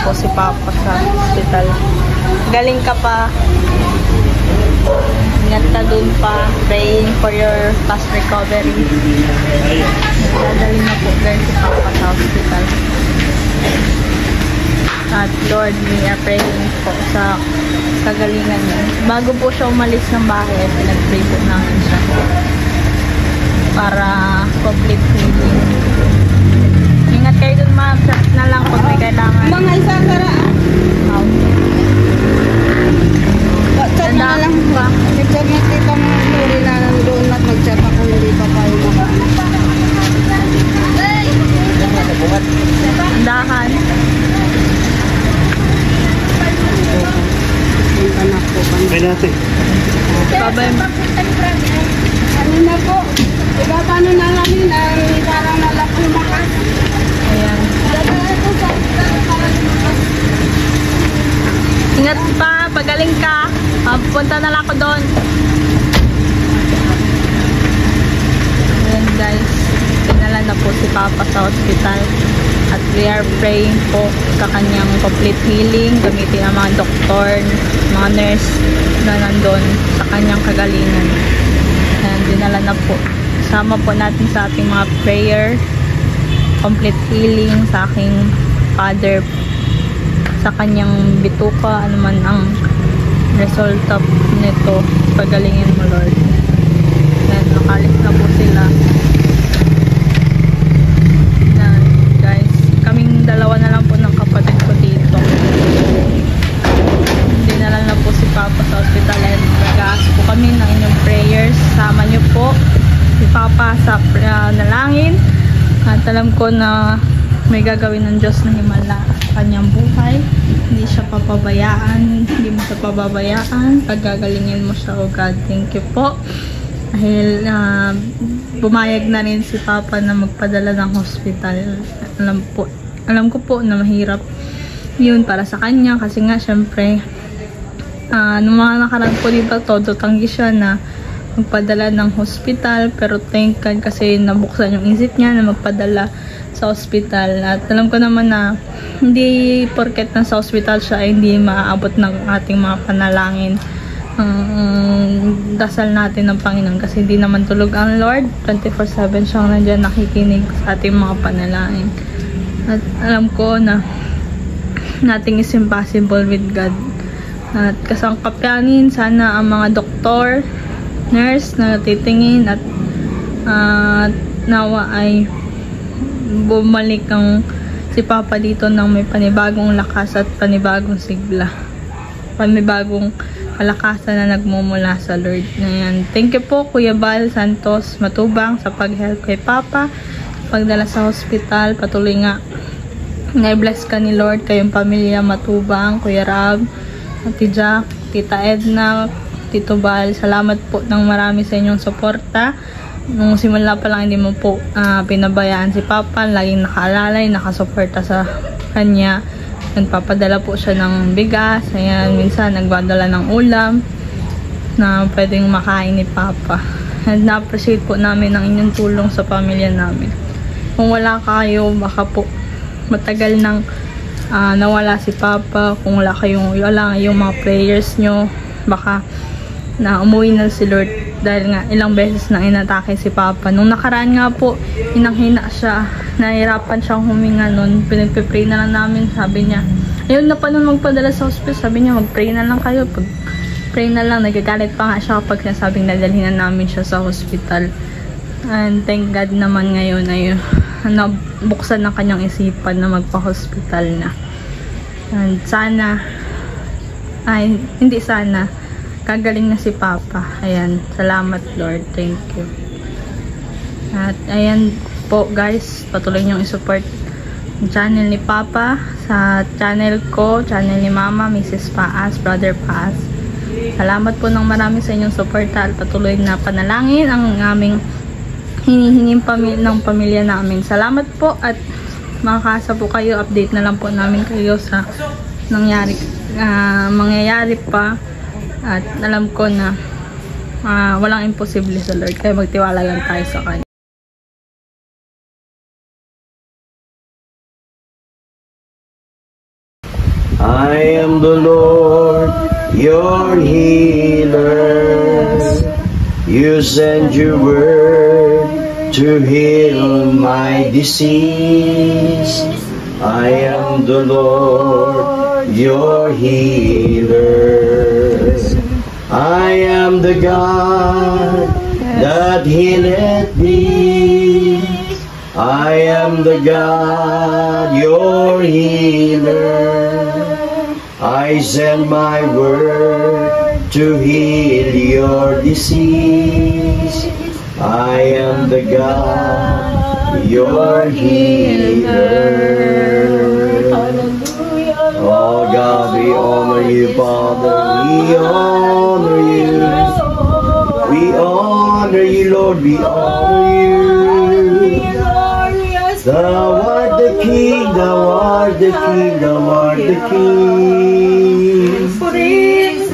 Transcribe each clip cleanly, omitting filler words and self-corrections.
po si Papa sa hospital. Galing ka pa. Ingat ka dun pa. Praying for your fast recovery. Dadali na po guys si Papa sa hospital. At Lord, we are praying po sa kagalingan niya. Bago po siya umalis ng bahay, pinag-pray po namin siya para complete healing. Ingat kayo dun, ma'am. Chat na lang kung may kailangan. Mga isa para. Chat na lang ba? Chat na kita mga luri na nandoon at mag-chat ako hindi pa kayo Andahan. May natin. Babay mo. Ano na po? Diba paano na namin ay parang lumakas? Ayan. Ingat pa, pagaling ka. Punta na lang ako doon. Ayan guys, dinala na po si Papa sa hospital. At we are praying po sa kanyang complete healing. Gamitin ang mga doktor, mga nurse na nandun sa kanyang kagalingan. Ayan, dinala na po. Sama po natin sa ating mga prayer. Complete healing sa aking father, sa kanyang bituka, ano man ang result of nito. Pagalingin mo, Lord. Ayan, nakalis na po sila. Ayan, guys. Kaming dalawa na lang po ng kapatid ko dito. Dinala na po si Papa sa hospital and nag-aas po kami ng inyong prayers. Sama niyo po si Papa sa nalangin. At alam ko na may gagawin ng Diyos na himala sa kanyang buhay. Hindi siya papabayaan. Hindi mo siya pababayaan. Paggagalingin mo siya, oh God. Thank you po. Dahil bumayag na rin si Papa na magpadala ng hospital. Alam ko po na mahirap yun para sa kanya. Kasi nga, syempre, nung mga nakaraan po dito, todo tanggi siya na magpadala ng hospital, pero thank God kasi nabuksan yung isip niya na magpadala sa hospital. At alam ko naman na hindi porket na sa hospital siya ay hindi maaabot ng ating mga panalangin, dasal natin ng Panginoon, kasi hindi naman tulog ang Lord. 24/7 siyang nandiyan nakikinig sa ating mga panalangin. At alam ko na nothing is impossible with God. At kasangkapanin sana ang mga doktor, nurse na titingin at nawa ay bumalik ang si Papa dito ng may panibagong lakas at panibagong sigla, panibagong kalakasan na nagmumula sa Lord. Ayan. Thank you po Kuya Bal Santos Matubang sa pag-help kay Papa, pagdala sa hospital. Patuloy nga na-bless ka ni Lord, kayong pamilya Matubang, Kuya Rab, Ate Jack, Tita Edna, Tito Bal. Salamat po ng marami sa inyong suporta. Nung simula pa lang hindi mo po pinabayaan si Papa. Laging nakaalalay, nakasuporta sa kanya. Nagpapadala po siya ng bigas. Ayan, minsan nagpadala ng ulam na pwedeng makain ni Papa. And na-appreciate po namin ang inyong tulong sa pamilya namin. Kung wala kayo, baka po matagal nang nawala si Papa. Kung wala yung mga prayers nyo, baka na umuwi na si Lord, dahil nga ilang beses nang inatake si Papa. Nung nakaraan nga po, hinang-hina siya, nahirapan siyang huminga nun. Pinagpipray na lang namin, sabi niya. Ayun na pa nun magpadala sa hospital, sabi niya magpray na lang kayo. Pag pray na lang, nagagalit pa nga siya kapag sinasabing nadalhin na namin siya sa hospital. And thank God naman ngayon ay nabuksan ng kanyang isipan na magpa-hospital na. And sana, ay hindi sana, kagaling na si Papa. Ayan, salamat Lord, thank you. At ayan po guys, patuloy niyong isupport yung channel ni Papa sa channel ko, channel ni Mama, Mrs. Paas, Brother Paas. Salamat po ng marami sa inyong suporta at patuloy na panalangin ang aming hinihinging ng pamilya namin. Salamat po at makakasa po kayo, update na lang po namin kayo sa mangyayari pa. At alam ko na walang imposible sa Lord, kaya magtiwala lang tayo sa Kanya. your healer. You send your word to heal my disease. I am the Lord, your healer. I am the God that healeth thee. I am the God, your healer. I send my word to heal your disease. I am the God, your healer. Oh God, we honor you, Father. We honor you. We honor you, Lord. We honor you. Thou art the King, thou art the King, thou art the King.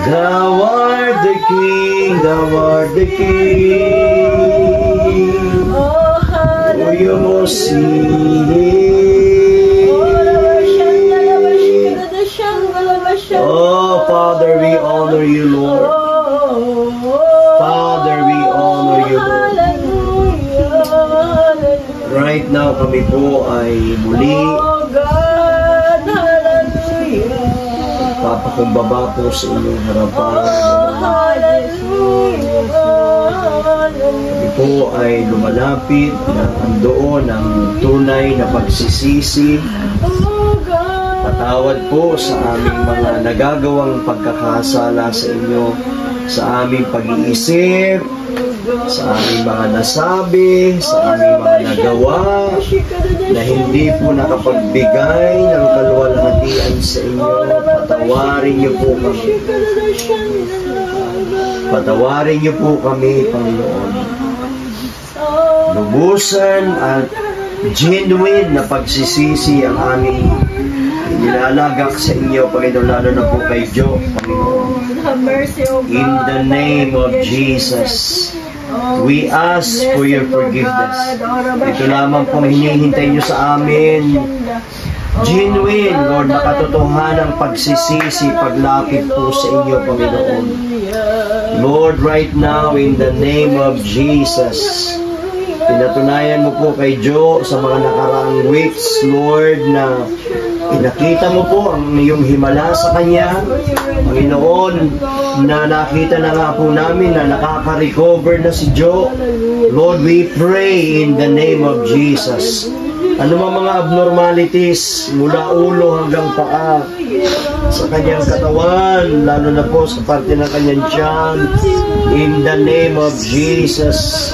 Thou art the King, thou art the King. Oh, you must see. Oh, Father, we honor you, Lord. Father, we honor you, Lord. Right now, kami po ay muli papakumbaba po sa inyong harapan. Kami po ay lumalapit na andoon ang tunay na pagsisisi. Patawad po sa aming mga nagagawang pagkakasala sa inyo, sa aming pag-iisip, sa aming mga nasabi, sa aming mga nagawa, na hindi po nakapagbigay ng kaluwalhatian sa inyo. Patawarin niyo po kami. Patawarin niyo po kami, Panginoon. Lubusan at genuine na pagsisisi ang aming nilalagak sa inyo, Panginoon, lalo na po kay Joe, Panginoon. In the name of Jesus, we ask for your forgiveness. Ito lamang pong hinihintay nyo sa amin. Genuine, Lord, makatotohanang pagsisisi, paglapit po sa inyo, Panginoon. Lord, right now, in the name of Jesus, pinatunayan mo po kay Joe sa mga nakaraang weeks, Lord, na pinakita mo po ang iyong himala sa kanya, Panginoon, na nakita na nga po namin na nakaka-recover na si Joe. Lord, we pray in the name of Jesus. Ano mga abnormalities mula ulo hanggang paa sa kanyang katawan, lalo na po sa parte ng kanyang tiyan, in the name of Jesus.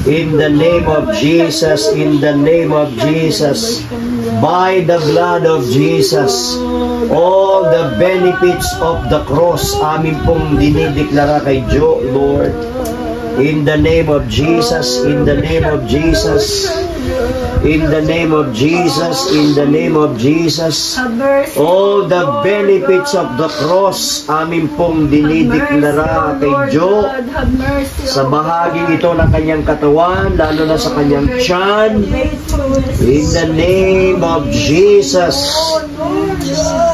In the name of Jesus, in the name of Jesus, by the blood of Jesus, all the benefits of the cross, amin pong dinideklara kay Joe, Lord. In the name of Jesus, in the name of Jesus, in the name of Jesus, in the name of Jesus, all the benefits of the cross, amin pong dinideklara kay Joe sa bahagi ito ng kanyang katawan, lalo na sa kanyang tiyan. In the name of Jesus,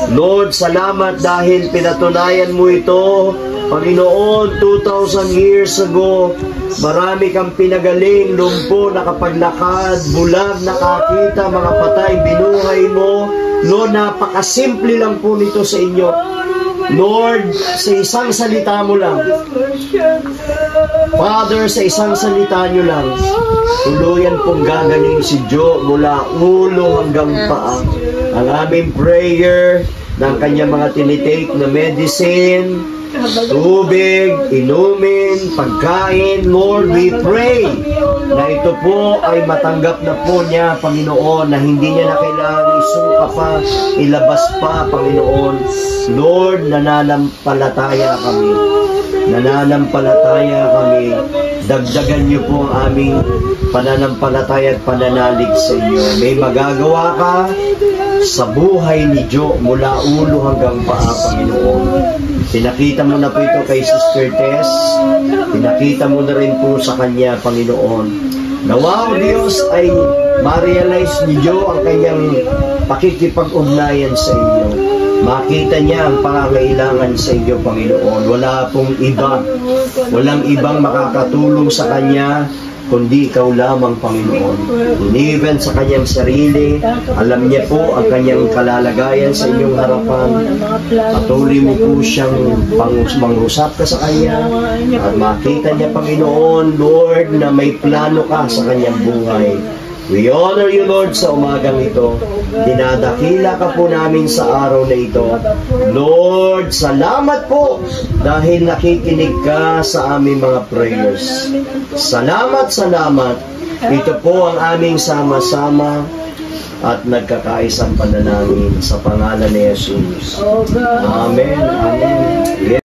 Lord, salamat dahil pinatunayan mo ito, Panginoon. 2,000 years ago, marami kang pinagaling, lumpo, nakapaglakad, bulag, nakakita, mga patay, binuhay mo. Lord, napakasimple lang po nito sa inyo. Lord, sa isang salita mo lang, Father, sa isang salita nyo lang, tuluyan pong gagaling si Joe mula ulo hanggang paa. Ang aming prayer ng kanyang mga tinitake na medicine, tubig, inumin, pagkain, Lord, we pray na ito po ay matanggap na po niya, Panginoon, na hindi niya na kailangan isuka pa, ilabas pa, Panginoon. Lord, nananampalataya kami. Nananampalataya kami. Dagdagan niyo po ang aming pananampalataya at pananalig sa iyo. May magagawa ka sa buhay ni Joe mula ulo hanggang paa, Panginoon. Pinakita mo na po ito kay Sister Tess. Pinakita mo na rin po sa kanya, Panginoon. Nawa, Diyos, ay ma-realize ni Joe ang kanyang pakikipag-ugnayan sa inyo. Makita niya ang pangangailangan sa inyo, Panginoon. Wala pong iba. Walang ibang makakatulong sa kanya, kundi ikaw lamang, Panginoon. Even sa kanyang sarili, alam niya po ang kanyang kalalagayan sa inyong harapan. Patuloy mo po siyang mangusap ka sa kanya. At makita niya, Panginoon, Lord, na may plano ka sa kanyang buhay. We honor you, Lord, sa umagang ito. Dinadakila ka po namin sa araw na ito. Lord, salamat po dahil nakikinig ka sa aming mga prayers. Salamat, salamat. Ito po ang aming sama-sama at nagkakaisang panalangin sa pangalan ni Jesus. Amen. Amen.